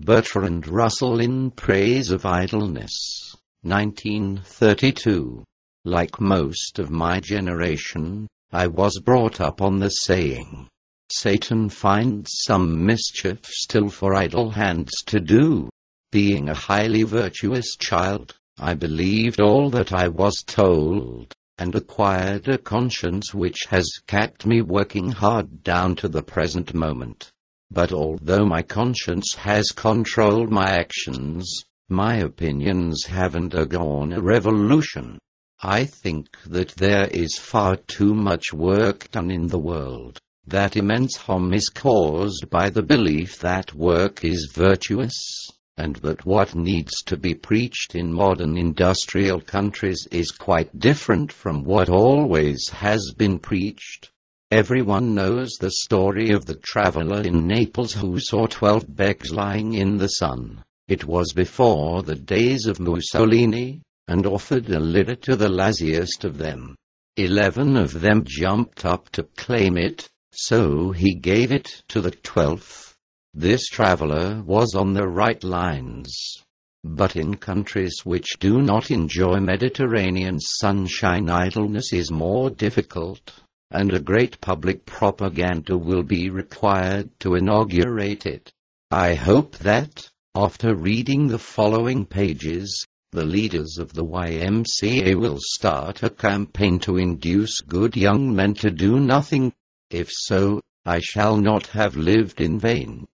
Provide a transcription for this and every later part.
Bertrand Russell in Praise of Idleness, 1932. Like most of my generation, I was brought up on the saying, "Satan finds some mischief still for idle hands to do." Being a highly virtuous child, I believed all that I was told, and acquired a conscience which has kept me working hard down to the present moment. But although my conscience has controlled my actions, my opinions have undergone a revolution. I think that there is far too much work done in the world, that immense harm is caused by the belief that work is virtuous, and that what needs to be preached in modern industrial countries is quite different from what always has been preached. Everyone knows the story of the traveler in Naples who saw 12 beggars lying in the sun. It was before the days of Mussolini, and offered a litter to the laziest of them. 11 of them jumped up to claim it, so he gave it to the 12th. This traveler was on the right lines. But in countries which do not enjoy Mediterranean sunshine, idleness is more difficult, and a great public propaganda will be required to inaugurate it. I hope that, after reading the following pages, the leaders of the YMCA will start a campaign to induce good young men to do nothing. If so, I shall not have lived in vain.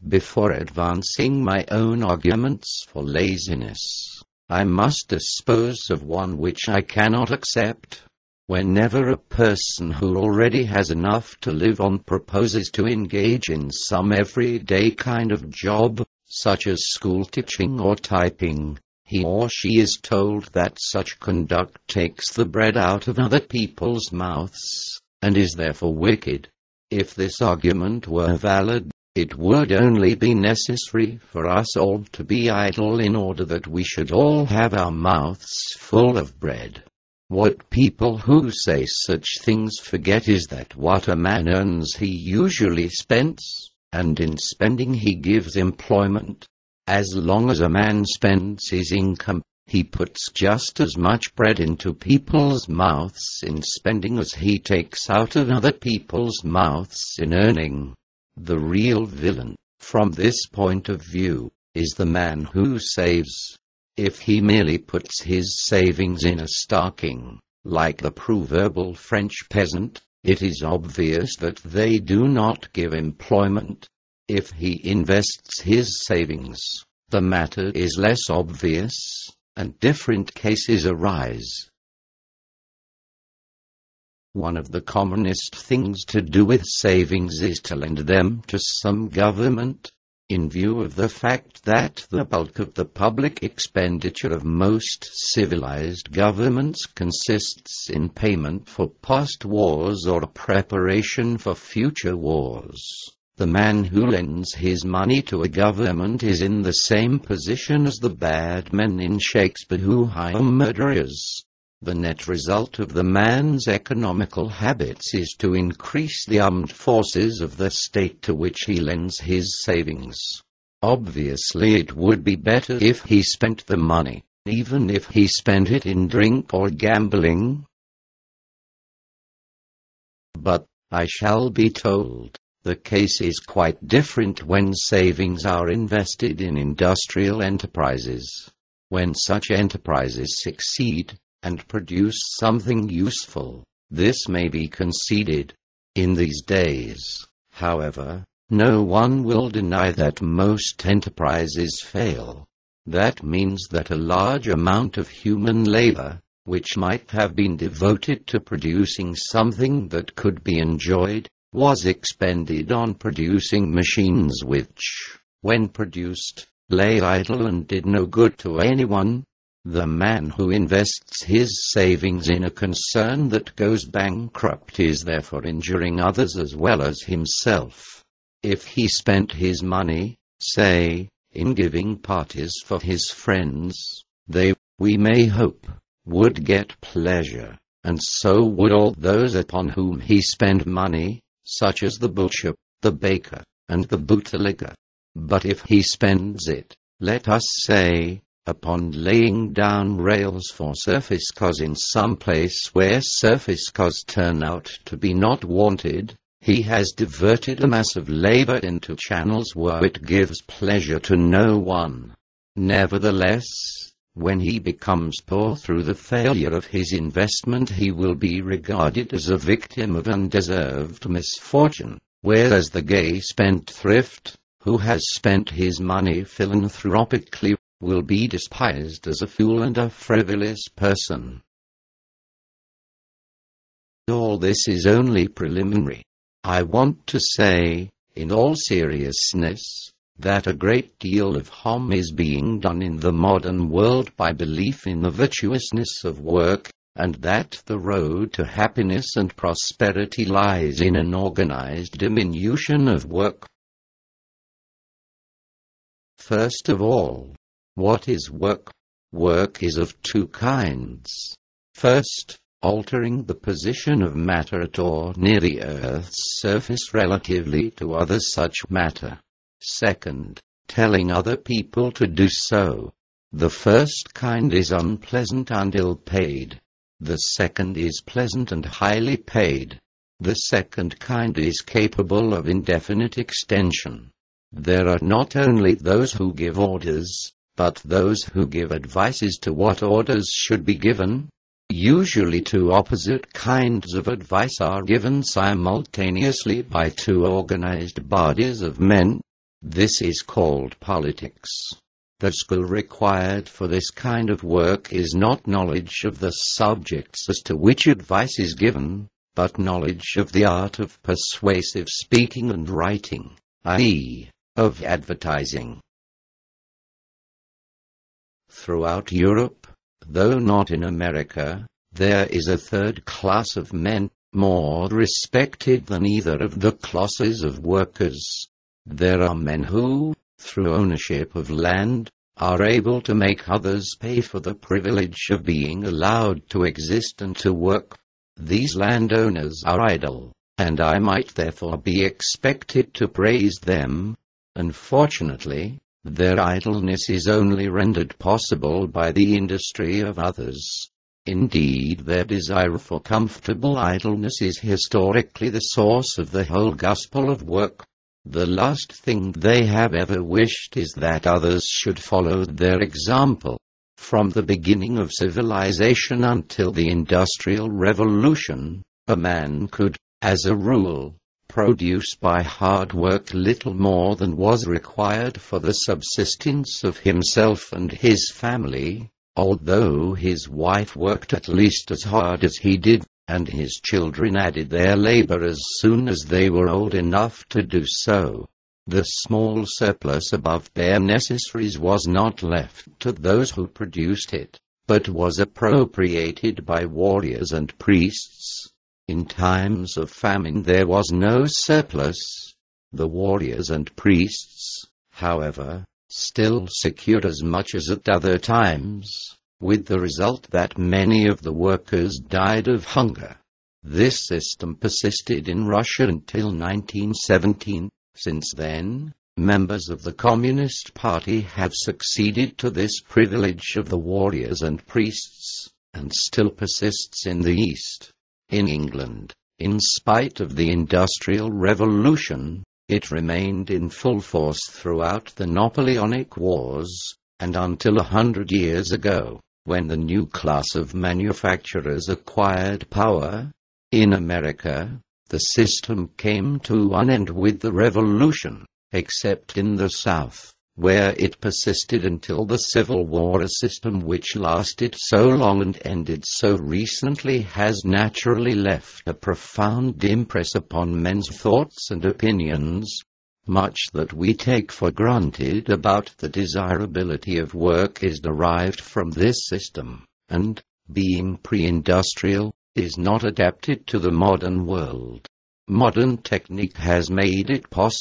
Before advancing my own arguments for laziness, I must dispose of one which I cannot accept. Whenever a person who already has enough to live on proposes to engage in some everyday kind of job, such as school teaching or typing, he or she is told that such conduct takes the bread out of other people's mouths, and is therefore wicked. If this argument were valid, it would only be necessary for us all to be idle in order that we should all have our mouths full of bread. What people who say such things forget is that what a man earns he usually spends, and in spending he gives employment. As long as a man spends his income, he puts just as much bread into people's mouths in spending as he takes out of other people's mouths in earning. The real villain, from this point of view, is the man who saves. If he merely puts his savings in a stocking, like the proverbial French peasant, it is obvious that they do not give employment. If he invests his savings, the matter is less obvious, and different cases arise. One of the commonest things to do with savings is to lend them to some government, in view of the fact that the bulk of the public expenditure of most civilized governments consists in payment for past wars or preparation for future wars. The man who lends his money to a government is in the same position as the bad men in Shakespeare who hire murderers. The net result of the man's economical habits is to increase the armed forces of the state to which he lends his savings. Obviously, it would be better if he spent the money, even if he spent it in drink or gambling. But, I shall be told, the case is quite different when savings are invested in industrial enterprises. When such enterprises succeed, and produce something useful, this may be conceded. In these days, however, no one will deny that most enterprises fail. That means that a large amount of human labor, which might have been devoted to producing something that could be enjoyed, was expended on producing machines which, when produced, lay idle and did no good to anyone. The man who invests his savings in a concern that goes bankrupt is therefore injuring others as well as himself. If he spent his money, say, in giving parties for his friends, they, we may hope, would get pleasure, and so would all those upon whom he spent money, such as the butcher, the baker, and the bootlegger. But if he spends it, let us say, upon laying down rails for surface cars in some place where surface cars turn out to be not wanted, he has diverted a mass of labor into channels where it gives pleasure to no one. Nevertheless, when he becomes poor through the failure of his investment, he will be regarded as a victim of undeserved misfortune, whereas the gay spendthrift, who has spent his money philanthropically, will be despised as a fool and a frivolous person. All this is only preliminary. I want to say, in all seriousness, that a great deal of harm is being done in the modern world by belief in the virtuousness of work, and that the road to happiness and prosperity lies in an organized diminution of work. First of all, what is work? Work is of two kinds. First, altering the position of matter at or near the Earth's surface relatively to other such matter. Second, telling other people to do so. The first kind is unpleasant and ill-paid. The second is pleasant and highly paid. The second kind is capable of indefinite extension. There are not only those who give orders, but those who give advice as to what orders should be given. Usually two opposite kinds of advice are given simultaneously by two organized bodies of men. This is called politics. The skill required for this kind of work is not knowledge of the subjects as to which advice is given, but knowledge of the art of persuasive speaking and writing, i.e., of advertising. Throughout Europe, though not in America, there is a third class of men, more respected than either of the classes of workers. There are men who, through ownership of land, are able to make others pay for the privilege of being allowed to exist and to work. These landowners are idle, and I might therefore be expected to praise them. Unfortunately, their idleness is only rendered possible by the industry of others. Indeed, their desire for comfortable idleness is historically the source of the whole gospel of work. The last thing they have ever wished is that others should follow their example. From the beginning of civilization until the Industrial Revolution, a man could, as a rule, produce by hard work little more than was required for the subsistence of himself and his family, although his wife worked at least as hard as he did, and his children added their labor as soon as they were old enough to do so. The small surplus above bare necessaries was not left to those who produced it, but was appropriated by warriors and priests. In times of famine there was no surplus. The warriors and priests, however, still secured as much as at other times, with the result that many of the workers died of hunger. This system persisted in Russia until 1917. Since then, members of the Communist Party have succeeded to this privilege of the warriors and priests, and still persists in the East. In England, in spite of the Industrial Revolution, it remained in full force throughout the Napoleonic Wars, and until 100 years ago, when the new class of manufacturers acquired power. In America, the system came to an end with the Revolution, except in the South, where it persisted until the Civil War. A system which lasted so long and ended so recently has naturally left a profound impress upon men's thoughts and opinions. Much that we take for granted about the desirability of work is derived from this system, and, being pre-industrial, is not adapted to the modern world. Modern technique has made it possible